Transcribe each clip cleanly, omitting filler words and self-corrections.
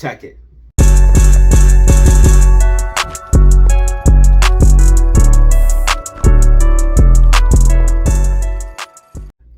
Check it.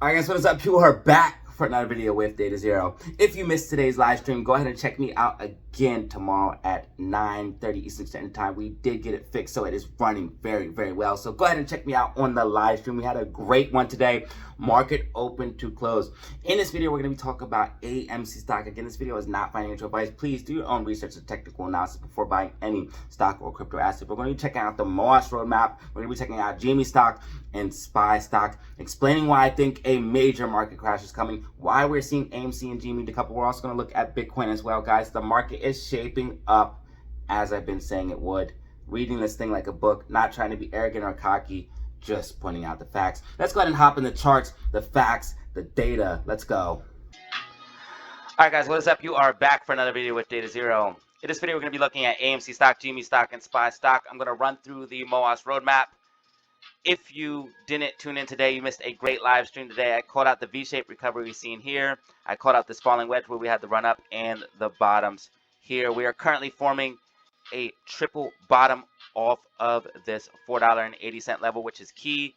Alright guys, what is up? You are back for another video with Data Zero. If you missed today's live stream, go ahead and check me out again tomorrow at 9:30 Eastern Standard Time. We did get it fixed, so it is running very, very well. So go ahead and check me out on the live stream. We had a great one today. Market open to close. In this video, we're going to be talking about AMC stock. Again, this video is not financial advice. Please do your own research and technical analysis before buying any stock or crypto asset. We're going to be checking out the MOASS roadmap. We're going to be checking out GME stock and SPY stock, explaining why I think a major market crash is coming, why we're seeing AMC and GME decouple. We're also going to look at Bitcoin as well, guys. The market is shaping up as I've been saying it would. Reading this thing like a book, not trying to be arrogant or cocky, just pointing out the facts. Let's go ahead and hop in the charts, the facts, the data. Let's go. All right, guys, what is up? You are back for another video with Data Zero. In this video, we're going to be looking at AMC stock, GME stock, and SPY stock. I'm going to run through the MOASS roadmap. If you didn't tune in today, you missed a great live stream today. I called out the V-shaped recovery we've seen here. I called out this falling wedge where we had the run up and the bottoms here. We are currently forming a triple bottom off of this $4.80 level, which is key.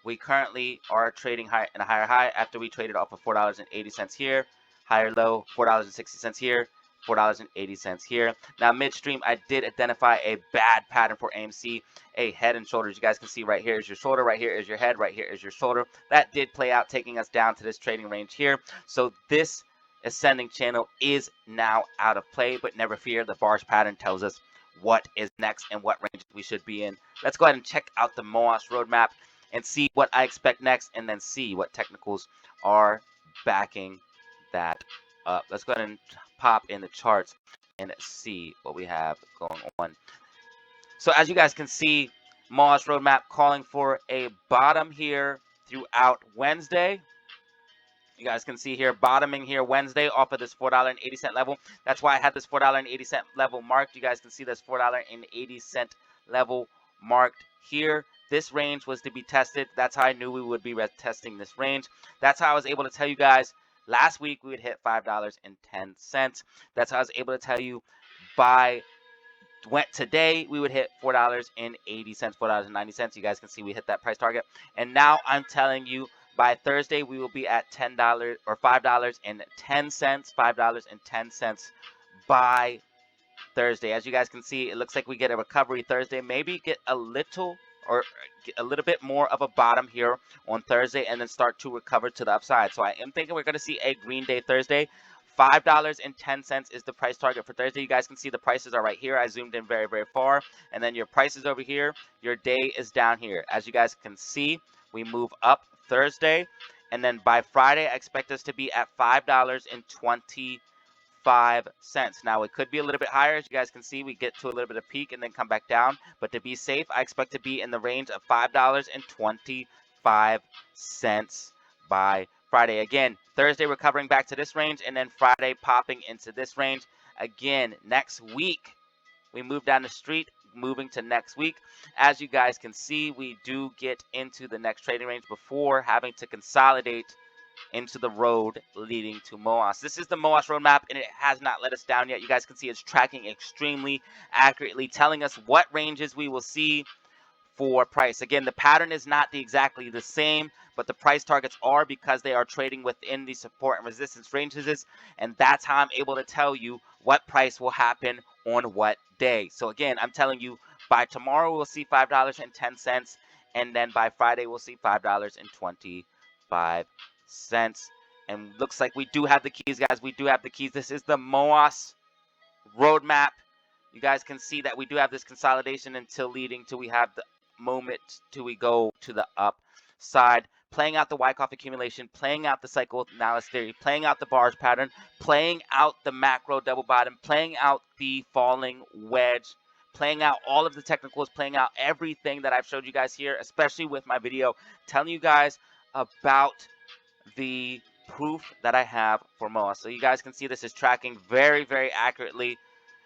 We currently are trading high in a higher high after we traded off of $4.80 here, higher low, $4.60 here, $4.80 here. Now midstream, I did identify a bad pattern for AMC, a head and shoulders. You guys can see right here is your shoulder, right here is your head, right here is your shoulder. That did play out, taking us down to this trading range here. So this ascending channel is now out of play, but never fear, the bars pattern tells us what is next and what range we should be in. Let's go ahead and check out the MOASS roadmap and see what I expect next, and then see what technicals are backing that up. Let's go ahead and pop in the charts and see what we have going on. So as you guys can see, MOASS roadmap calling for a bottom here throughout Wednesday. You guys can see here bottoming here Wednesday off of this $4.80 level. That's why I had this $4.80 level marked. You guys can see this $4.80 level marked here. This range was to be tested. That's how I knew we would be testing this range. That's how I was able to tell you guys last week we would hit $5.10. That's how I was able to tell you today we would hit $4.80, $4.90. You guys can see we hit that price target. And now I'm telling you, by Thursday, we will be at $10 or $5.10, $5.10 by Thursday. As you guys can see, it looks like we get a recovery Thursday, maybe get a little bit more of a bottom here on Thursday, and then start to recover to the upside. So I am thinking we're going to see a green day Thursday. $5.10 is the price target for Thursday. You guys can see the prices are right here. I zoomed in very, very far. And then your prices over here, your day is down here. As you guys can see, we move up Thursday, and then by Friday I expect us to be at $5.25. Now it could be a little bit higher. As you guys can see, we get to a little bit of peak and then come back down, but to be safe, I expect to be in the range of $5.25 by Friday. Again, Thursday recovering back to this range, and then Friday popping into this range. Again, next week we move down the street, moving to next week. As you guys can see, we do get into the next trading range before having to consolidate into the road leading to MOASS. This is the MOASS roadmap, and it has not let us down yet. You guys can see it's tracking extremely accurately, telling us what ranges we will see for price. Again, the pattern is not exactly the same, but the price targets are, because they are trading within the support and resistance ranges, and that's how I'm able to tell you what price will happen on what day. So again, I'm telling you, by tomorrow we'll see $5.10, and then by Friday we'll see $5.25. And looks like we do have the keys, guys. We do have the keys. This is the MOASS roadmap. You guys can see that we do have this consolidation until leading till we have the moment till we go to the upside, playing out the Wyckoff accumulation, playing out the cycle analysis theory, playing out the bars pattern, playing out the macro double bottom, playing out the falling wedge, playing out all of the technicals, playing out everything that I've showed you guys here, especially with my video telling you guys about the proof that I have for MOASS. So you guys can see this is tracking very, very accurately,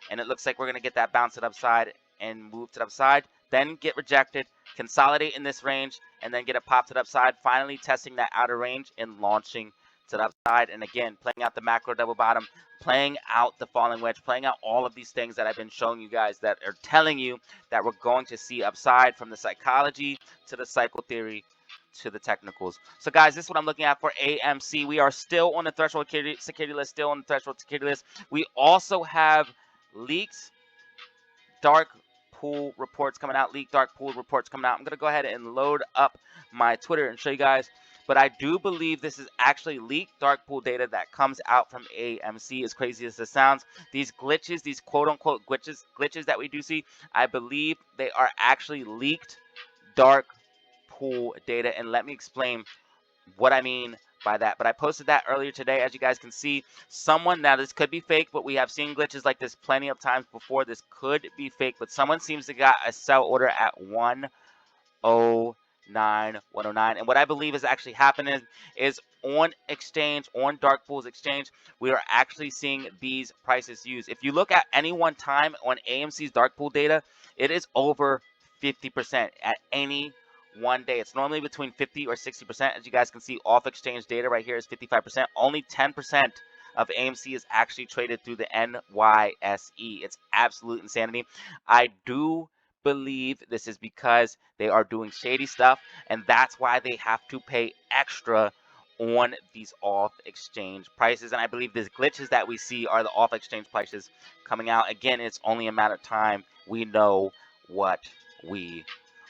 and it looks like we're going to get that bounce to the upside and move to the upside, then get rejected, consolidate in this range, and then get a pop to the upside, finally testing that outer range and launching to the upside, and again, playing out the macro double bottom, playing out the falling wedge, playing out all of these things that I've been showing you guys that are telling you that we're going to see upside, from the psychology to the cycle theory to the technicals. So guys, this is what I'm looking at for AMC. We are still on the threshold security list, still on the threshold security list. We also have leaks, dark pool reports coming out, leaked dark pool reports coming out. I'm going to go ahead and load up my Twitter and show you guys. But I do believe this is actually leaked dark pool data that comes out from AMC, as crazy as this sounds. These glitches, these quote-unquote glitches that we do see, I believe they are actually leaked dark pool data. And let me explain what I mean by that. But I posted that earlier today. As you guys can see, someone, now this could be fake, but we have seen glitches like this plenty of times before. This could be fake, but someone seems to got a sell order at 109, and what I believe is actually happening is on exchange, on dark pools exchange, we are actually seeing these prices used. If you look at any one time on AMC's dark pool data, it is over 50% at any one day. It's normally between 50 or 60%. As you guys can see, off exchange data right here is 55%. Only 10% of AMC is actually traded through the NYSE. It's absolute insanity. I do believe this is because they are doing shady stuff, and that's why they have to pay extra on these off exchange prices. And I believe these glitches that we see are the off exchange prices coming out. Again, it's only a matter of time. We know what we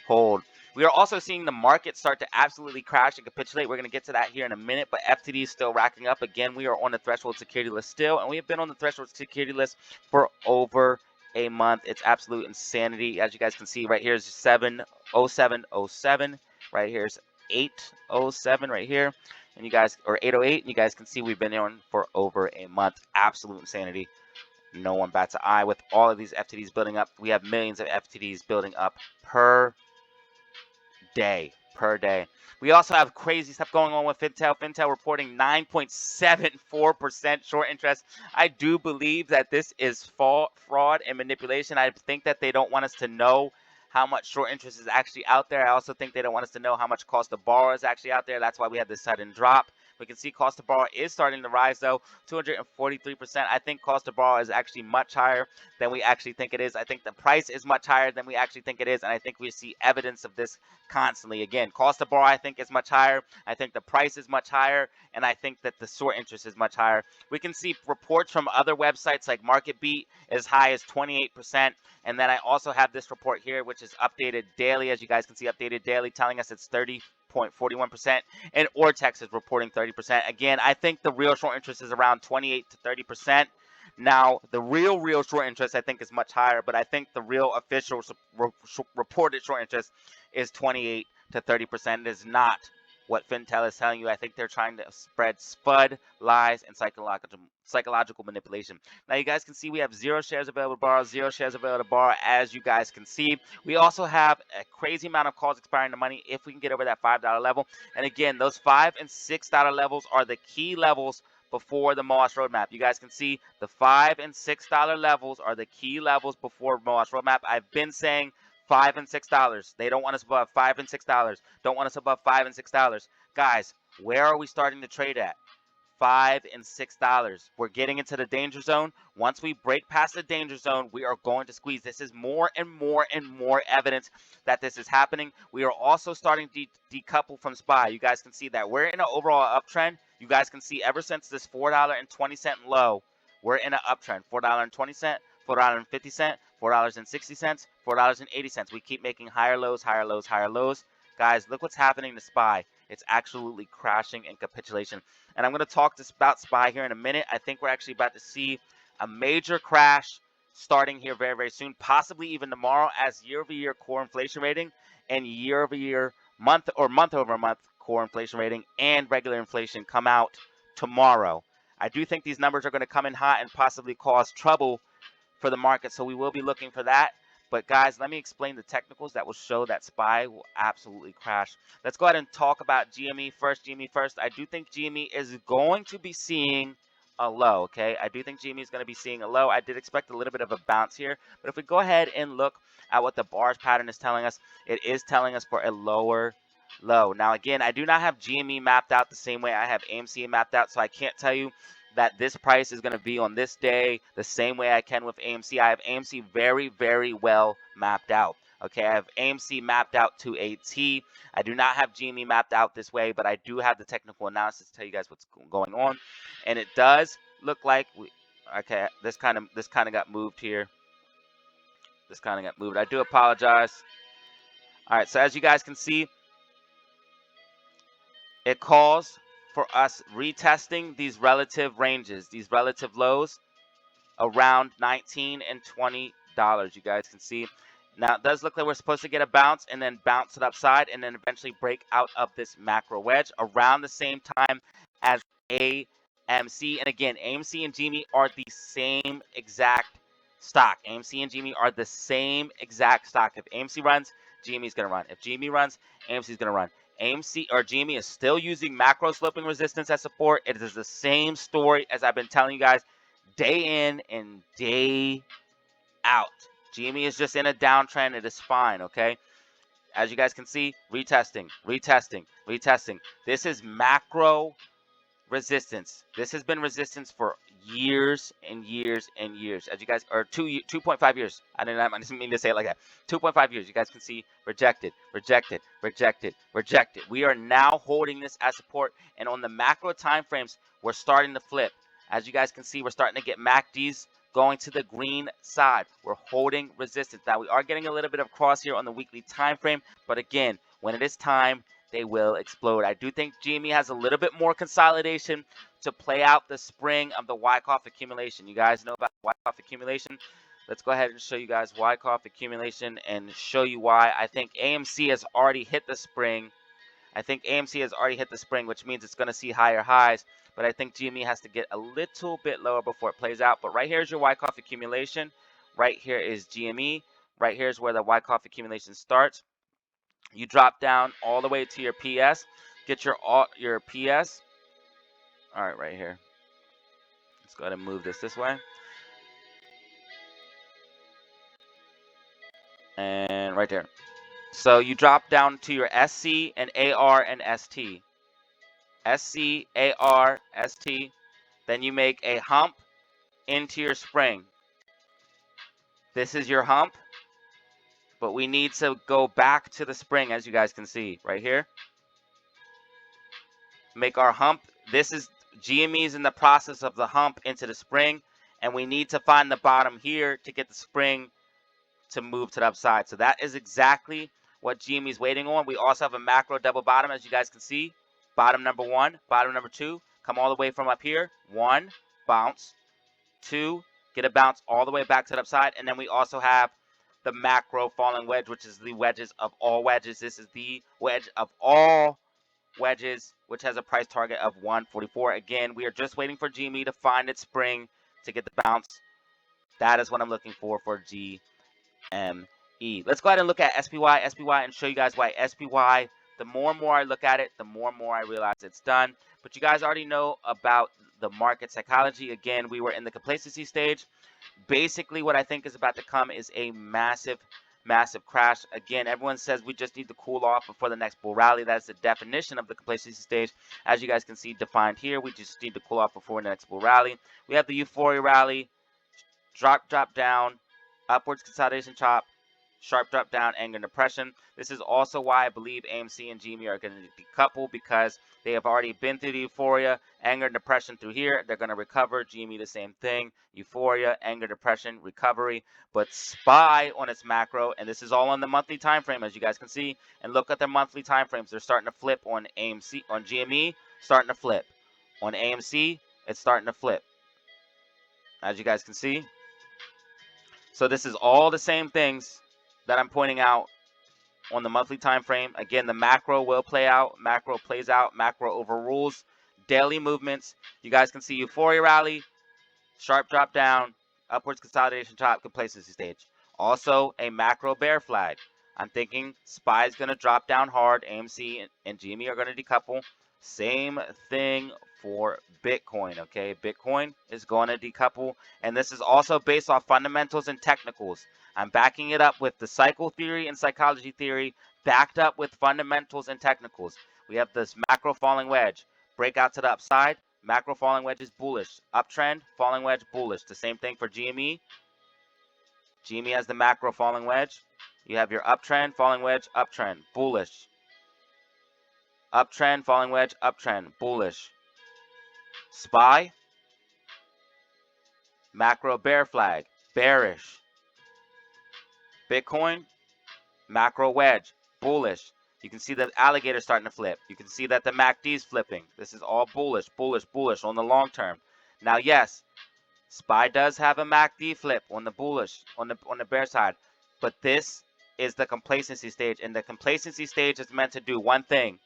hold. We are also seeing the market start to absolutely crash and capitulate. We're going to get to that here in a minute, but FTD is still racking up. Again, we are on the threshold security list still, and we have been on the threshold security list for over a month. It's absolute insanity. As you guys can see, right here is 70707. Right here is 807 right here, and you guys, or 808, and you guys can see we've been on for over a month. Absolute insanity. No one bats an eye. With all of these FTDs building up, we have millions of FTDs building up per day. We also have crazy stuff going on with Fintel reporting 9.74% short interest. I do believe that this is fraud and manipulation. I think that they don't want us to know how much short interest is actually out there. I also think they don't want us to know how much cost to borrow is actually out there. That's why we have this sudden drop. We can see cost to borrow is starting to rise, though, 243%. I think cost to borrow is actually much higher than we actually think it is. I think the price is much higher than we actually think it is, and I think we see evidence of this constantly. Again, cost to borrow, I think, is much higher. I think the price is much higher, and I think that the short interest is much higher. We can see reports from other websites like MarketBeat as high as 28%, and then I also have this report here, which is updated daily. As you guys can see, updated daily, telling us it's 30.41%, and Ortex is reporting 30%. Again, I think the real short interest is around 28 to 30%. Now, the real short interest, I think, is much higher, but I think the real official reported short interest is 28 to 30%. It is not what Fintel is telling you. I think they're trying to spread FUD, lies, and psychological manipulation. Now, you guys can see we have 0 shares available to borrow, 0 shares available to borrow, as you guys can see. We also have a crazy amount of calls expiring the money if we can get over that $5 level. And again, those $5 and $6 levels are the key levels before the MOASS roadmap. You guys can see the $5 and $6 levels are the key levels before MOASS roadmap. I've been saying $5 and $6. They don't want us above $5 and $6. Don't want us above $5 and $6. Guys, where are we starting to trade at? $5 and $6. We're getting into the danger zone. Once we break past the danger zone, we are going to squeeze. This is more and more evidence that this is happening. We are also starting to decouple from SPY. You guys can see that we're in an overall uptrend. You guys can see ever since this $4.20 low, we're in an uptrend. $4.20, $4.50, $4.60, $4.80. We keep making higher lows, higher lows, higher lows. Guys, look what's happening to SPY. It's absolutely crashing and capitulation. And I'm going to talk about SPY here in a minute. I think we're actually about to see a major crash starting here very, very soon, possibly even tomorrow, as year-over-year core inflation rating and year-over-year month-over-month core inflation rating and regular inflation come out tomorrow. I do think these numbers are going to come in hot and possibly cause trouble for the market, so we will be looking for that. But guys, let me explain the technicals that will show that SPY will absolutely crash. Let's go ahead and talk about GME first. GME first. I do think GME is going to be seeing a low, okay? I do think GME is going to be seeing a low. I did expect a little bit of a bounce here. But if we go ahead and look at what the bars pattern is telling us, it is telling us for a lower low. Now, again, I do not have GME mapped out the same way I have AMC mapped out, so I can't tell you that this price is going to be on this day the same way I can with AMC. I have AMC very, very well mapped out. Okay, I have AMC mapped out to a T. I do not have GME mapped out this way, but I do have the technical analysis to tell you guys what's going on. And it does look like okay, this kind of got moved here. This kind of got moved. I do apologize. All right, so as you guys can see, it calls for us retesting these relative ranges, these relative lows around $19 and $20. You guys can see. Now, it does look like we're supposed to get a bounce and then bounce it upside and then eventually break out of this macro wedge around the same time as AMC. And again, AMC and GME are the same exact stock. AMC and GME are the same exact stock. If AMC runs, GME is going to run. If GME runs, AMC is going to run. AMC or GME is still using macro sloping resistance as support. It is the same story as I've been telling you guys day in and day out. GME is just in a downtrend. It is fine, okay? As you guys can see, retesting, retesting, retesting. This is macro resistance. This has been resistance for years and years and years. As you guys, or 2.5 years. I didn't mean to say it like that. 2.5 years. You guys can see rejected, rejected, rejected, rejected. We are now holding this as support, and on the macro time frames, we're starting to flip. As you guys can see, we're starting to get MACDs going to the green side. We're holding resistance. Now, we are getting a little bit of cross here on the weekly time frame, but again, when it is time, they will explode. I do think GME has a little bit more consolidation to play out the spring of the Wyckoff accumulation. You guys know about Wyckoff accumulation. Let's go ahead and show you guys Wyckoff accumulation and show you why I think AMC has already hit the spring. I think AMC has already hit the spring, which means it's going to see higher highs. But I think GME has to get a little bit lower before it plays out. But right here is your Wyckoff accumulation. Right here is GME. Right here is where the Wyckoff accumulation starts. You drop down all the way to your PS. Get your PS. All right here. Let's go ahead and move this way. And right there. So you drop down to your SC and AR and ST. SC, AR, ST. Then you make a hump into your spring. This is your hump. But we need to go back to the spring, as you guys can see right here. Make our hump. This is GME's in the process of the hump into the spring. And we need to find the bottom here to get the spring to move to the upside. So that is exactly what GME is waiting on. We also have a macro double bottom, as you guys can see. Bottom number 1, bottom number 2. Come all the way from up here. 1, bounce. 2, get a bounce all the way back to the upside. And then we also have the macro falling wedge, which is the wedges of all wedges. This is the wedge of all wedges, which has a price target of 144. Again, we are just waiting for GME to find its spring to get the bounce. That is what I'm looking for GME. Let's go ahead and look at SPY and show you guys why SPY, the more and more I look at it, the more and more I realize it's done. But you guys already know about the market psychology. Again, we were in the complacency stage. Basically, what I think is about to come is a massive, massive crash. Again, everyone says we just need to cool off before the next bull rally. That's the definition of the complacency stage. As you guys can see defined here, we just need to cool off before the next bull rally. We have the euphoria rally, drop down, upwards consolidation chop, sharp drop down, anger and depression. This is also why I believe AMC and GME are going to decouple, because they have already been through the euphoria, anger and depression through here. They're going to recover. GME the same thing. Euphoria, anger, depression, recovery. But SPY on its macro, and this is all on the monthly time frame, as you guys can see. And look at their monthly time frames. They're starting to flip on AMC, on GME, starting to flip. On AMC, it's starting to flip, as you guys can see. So this is all the same things that I'm pointing out on the monthly time frame. Again, the macro will play out. Macro plays out. Macro overrules daily movements. You guys can see euphoria rally, sharp drop down, upwards consolidation chop, complacency stage. Also a macro bear flag. I'm thinking SPY is going to drop down hard. AMC and GME are going to decouple. Same thing for Bitcoin, okay? Bitcoin is going to decouple, and this is also based off fundamentals and technicals. I'm backing it up with the cycle theory and psychology theory, backed up with fundamentals and technicals. We have this macro falling wedge, breakout to the upside, macro falling wedge is bullish, uptrend, falling wedge, bullish. The same thing for GME. GME has the macro falling wedge. You have your uptrend, falling wedge, uptrend, bullish. Uptrend, falling wedge, uptrend, bullish. SPY, macro bear flag, bearish. Bitcoin, macro wedge, bullish. You can see that alligator starting to flip. You can see that the MACD is flipping. This is all bullish, bullish, bullish on the long term. Now, yes, SPY does have a MACD flip on the bullish, on the bear side, but this is the complacency stage, and the complacency stage is meant to do one thing: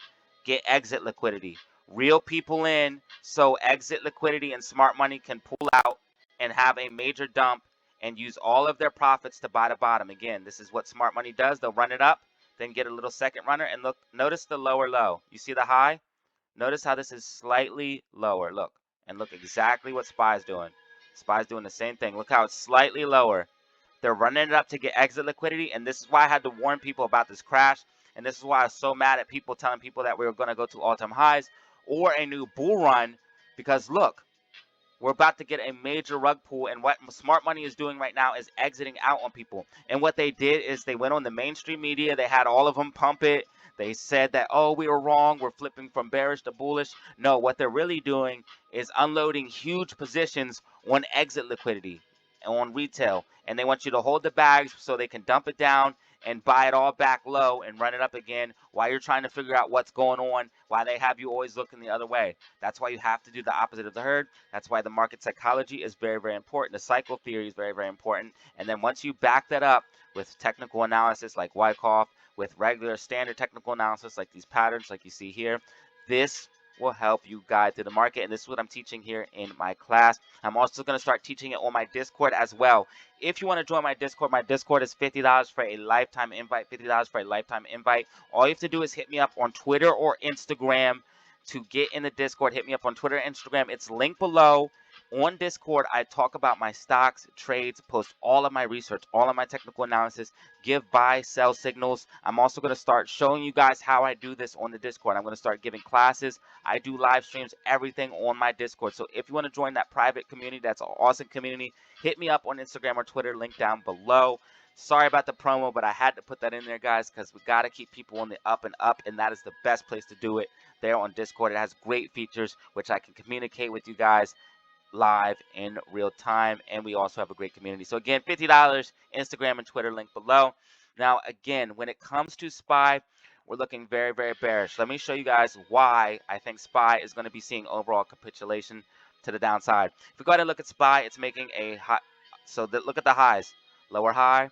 get exit liquidity. Reel people in so exit liquidity and smart money can pull out and have a major dump and use all of their profits to buy the bottom. Again, this is what smart money does. They'll run it up, then get a little second runner, and look, notice the lower low. You see the high? Notice how this is slightly lower. Look, and look exactly what SPY is doing. SPY is doing the same thing. Look how it's slightly lower. They're running it up to get exit liquidity, and this is why I had to warn people about this crash, and this is why I was so mad at people telling people that we were going to go to all-time highs or a new bull run, because look, we're about to get a major rug pull, and what smart money is doing right now is exiting out on people. And what they did is they went on the mainstream media. They had all of them pump it. They said that, oh, we were wrong. We're flipping from bearish to bullish. No, what they're really doing is unloading huge positions on exit liquidity on retail. And they want you to hold the bags so they can dump it down and buy it all back low and run it up again while you're trying to figure out what's going on, while they have you always looking the other way. That's why you have to do the opposite of the herd. That's why the market psychology is very, very important. The cycle theory is very, very important. And then once you back that up with technical analysis like Wyckoff, with regular standard technical analysis like these patterns like you see here, this will help you guide through the market. And this is what I'm teaching here in my class. I'm also going to start teaching it on my Discord as well. If you want to join my Discord is $50 for a lifetime invite. $50 for a lifetime invite. All you have to do is hit me up on Twitter or Instagram to get in the Discord. Hit me up on Twitter and Instagram. It's linked below. On Discord, I talk about my stocks, trades, post all of my research, all of my technical analysis, give buy, sell signals. I'm also going to start showing you guys how I do this on the Discord. I'm going to start giving classes. I do live streams, everything on my Discord. So if you want to join that private community, that's an awesome community, hit me up on Instagram or Twitter, link down below. Sorry about the promo, but I had to put that in there, guys, because we got to keep people on the up and up, and that is the best place to do it there on Discord. It has great features, which I can communicate with you guys live in real time, and we also have a great community. So again, $50, Instagram and Twitter, link below. Now again, when it comes to SPY, we're looking very, very bearish. Let me show you guys why I think SPY is going to be seeing overall capitulation to the downside. If we go ahead and look at SPY, it's making a high. So look at the highs: lower high,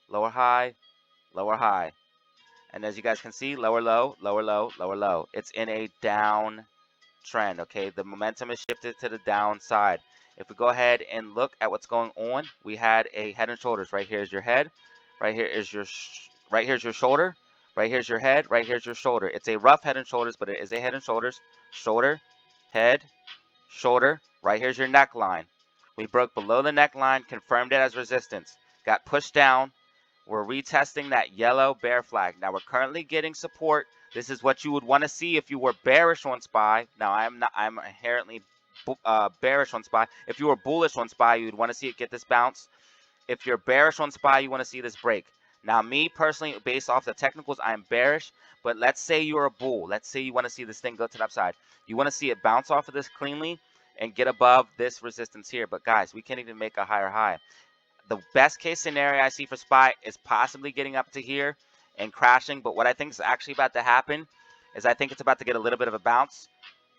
lower high, lower high, and as you guys can see, lower low, lower low, lower low. It's in a down trend. Okay, the momentum is shifted to the downside. If we go ahead and look at what's going on, we had a head and shoulders. Right here is your head, right here is your right here's your shoulder, right here's your head, right here's your shoulder. It's a rough head and shoulders, but it is a head and shoulders. Shoulder, head, shoulder. Right here's your neckline. We broke below the neckline, confirmed it as resistance, got pushed down. We're retesting that yellow bear flag. Now we're currently getting support. This is what you would want to see if you were bearish on SPY. Now I'm inherently bearish on SPY. If you were bullish on SPY, you would want to see it get this bounce. If you're bearish on SPY, you want to see this break. Now me personally, based off the technicals, I'm bearish. But let's say you're a bull. Let's say you want to see this thing go to the upside. You want to see it bounce off of this cleanly and get above this resistance here. But guys, we can't even make a higher high. The best case scenario I see for SPY is possibly getting up to here and crashing. But what I think is actually about to happen is I think it's about to get a little bit of a bounce.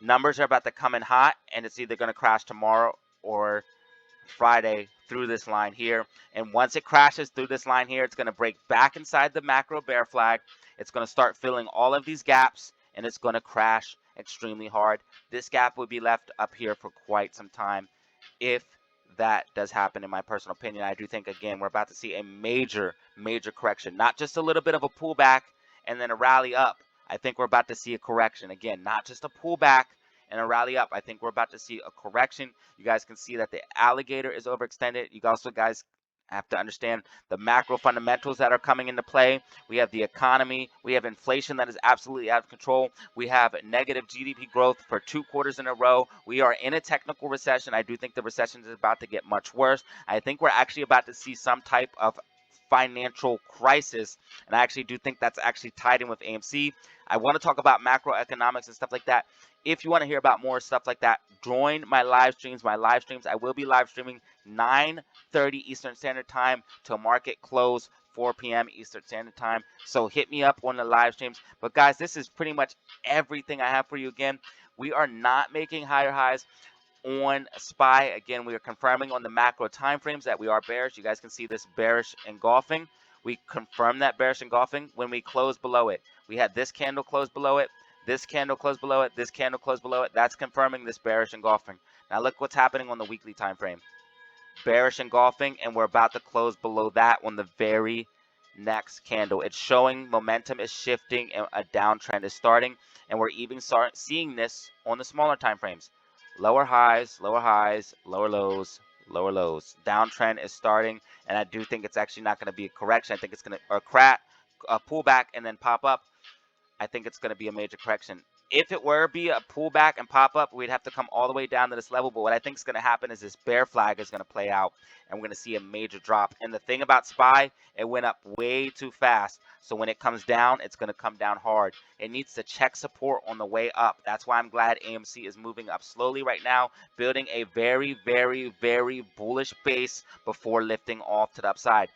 Numbers are about to come in hot, and it's either going to crash tomorrow or Friday through this line here. And once it crashes through this line here, it's going to break back inside the macro bear flag. It's going to start filling all of these gaps, and it's going to crash extremely hard. This gap would be left up here for quite some time if that does happen, in my personal opinion. I do think, again, we're about to see a major correction, not just a little bit of a pullback and then a rally up. I think we're about to see a correction. Again, not just a pullback and a rally up. I think we're about to see a correction. You guys can see that the alligator is overextended. You also guys have to understand the macro fundamentals that are coming into play. We have the economy. We have inflation that is absolutely out of control. We have negative GDP growth for 2 quarters in a row. We are in a technical recession. I do think the recession is about to get much worse. I think we're actually about to see some type of financial crisis, and I actually do think that's actually tied in with AMC. I want to talk about macroeconomics and stuff like that. If you want to hear about more stuff like that, join my live streams. I will be live streaming 9:30 Eastern Standard Time to market close 4 p.m. Eastern Standard Time. So hit me up on the live streams. But guys, this is pretty much everything I have for you. Again, we are not making higher highs on SPY. Again, we are confirming on the macro time frames that we are bearish. You guys can see this bearish engulfing. We confirmed that bearish engulfing when we closed below it. We had this candle close below it, this candle close below it, this candle close below it. That's confirming this bearish engulfing. Now look what's happening on the weekly time frame. Bearish engulfing, and we're about to close below that on the very next candle. It's showing momentum is shifting and a downtrend is starting, and we're even seeing this on the smaller time frames. Lower highs, lower lows, lower lows. Downtrend is starting, and I do think it's actually not going to be a correction. I think it's going to a pullback and then pop up. I think it's going to be a major correction. If it were to be a pullback and pop up, we'd have to come all the way down to this level. But what I think is going to happen is this bear flag is going to play out, and we're going to see a major drop. And the thing about SPY, it went up way too fast. So when it comes down, it's going to come down hard. It needs to check support on the way up. That's why I'm glad AMC is moving up slowly right now, building a very, very, very bullish base before lifting off to the upside.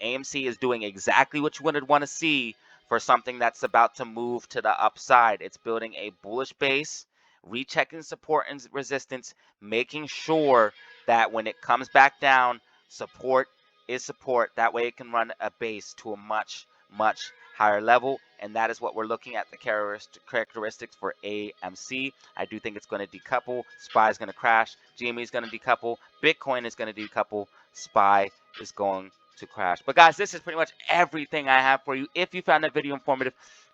AMC is doing exactly what you would want to see for something that's about to move to the upside. It's building a bullish base, rechecking support and resistance, making sure that when it comes back down, support is support. That way it can run a base to a much, much higher level. And that is what we're looking at, the characteristics for AMC. I do think it's going to decouple. SPY is going to crash. GME is going to decouple. Bitcoin is going to decouple. SPY is going to crash. But guys, this is pretty much everything I have for you. If you found that video informative,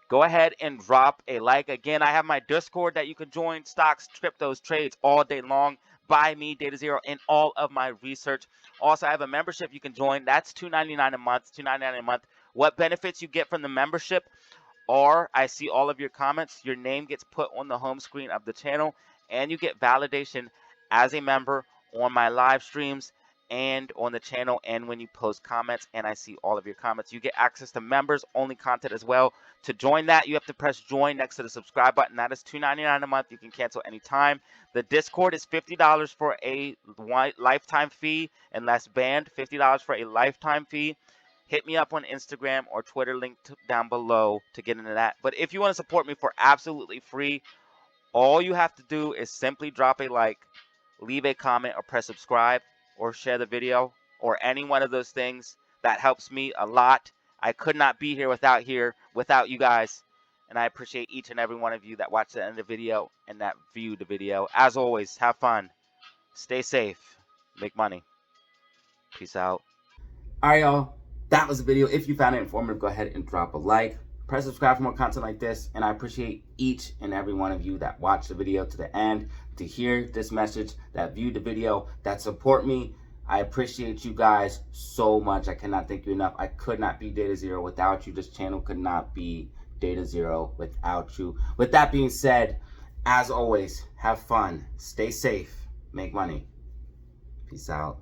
go ahead and drop a like. Again, I have my Discord that you can join. Stocks, cryptos, trades all day long. By me, Data Zero, and all of my research. Also, I have a membership you can join. That's $2.99 a month. $2.99 a month. What benefits you get from the membership are I see all of your comments. Your name gets put on the home screen of the channel, and you get validation as a member on my live streams and on the channel, and when you post comments and I see all of your comments. You get access to members only content as well. To join that, you have to press join next to the subscribe button. That is $2.99 a month. You can cancel anytime. The Discord is $50 for a lifetime fee and less banned. $50 for a lifetime fee. Hit me up on Instagram or Twitter, link down below to get into that. But if you want to support me for absolutely free, all you have to do is simply drop a like, leave a comment, or press subscribe, or share the video, or any one of those things. That helps me a lot. I could not be here without you guys, and I appreciate each and every one of you that watched the end of the video and that viewed the video. As always, have fun, stay safe, make money. Peace out. All right, y'all, that was the video. If you found it informative, go ahead and drop a like, press subscribe for more content like this, and I appreciate each and every one of you that watched the video to the end, to hear this message, that viewed the video, that support me. I appreciate you guys so much. I cannot thank you enough. I could not be Data Zero without you. This channel could not be Data Zero without you. With that being said, as always, have fun, stay safe, make money. Peace out.